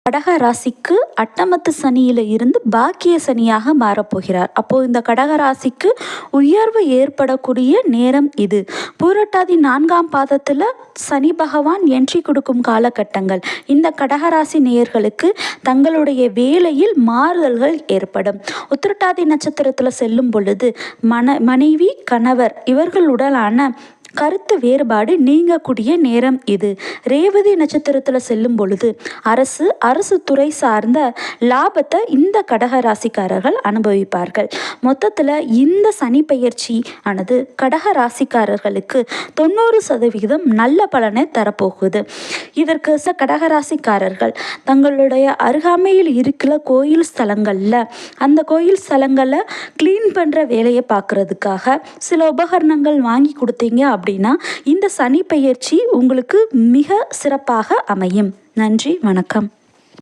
கடக ராசிக்கு அட்டமத்து சனியில இருந்து பாக்கிய சனியாக மாறப்போகிறார். அப்போ இந்த கடக ராசிக்கு உயர்வு ஏற்படக்கூடிய நேரம் இது. பூரட்டாதி 4ஆம் பாதத்துல சனி பகவான் என்ட்ரி கொடுக்கும் காலகட்டங்கள். இந்த கடகராசி நேயர்களுக்கு தங்களுடைய வேலையில் மாறுதல்கள் ஏற்படும். உத்திரட்டாதி நட்சத்திரத்துல செல்லும் பொழுது மனைவி கணவர் இவர்களுடனான கருத்து வேறுபாடு நீங்கக்கூடிய நேரம் இது. ரேவதி நட்சத்திரத்தில் செல்லும் பொழுது அரசு துறை சார்ந்த லாபத்தை இந்த கடக ராசிக்காரர்கள் அனுபவிப்பார்கள். மொத்தத்தில் இந்த சனி பெயர்ச்சி ஆனது கடக ராசிக்காரர்களுக்கு 90% நல்ல பலனை தரப்போகுது. இதற்கு கடக ராசிக்காரர்கள் தங்களுடைய அருகாமையில் இருக்கிற கோயில் ஸ்தலங்களில் அந்த கோயில் ஸ்தலங்களை க்ளீன் பண்ணுற வேலையை பார்க்குறதுக்காக சில உபகரணங்கள் வாங்கி கொடுத்தீங்க அப்படின்னா இந்த சனி பெயர்ச்சி உங்களுக்கு மிக சிறப்பாக அமையும். நன்றி, வணக்கம்.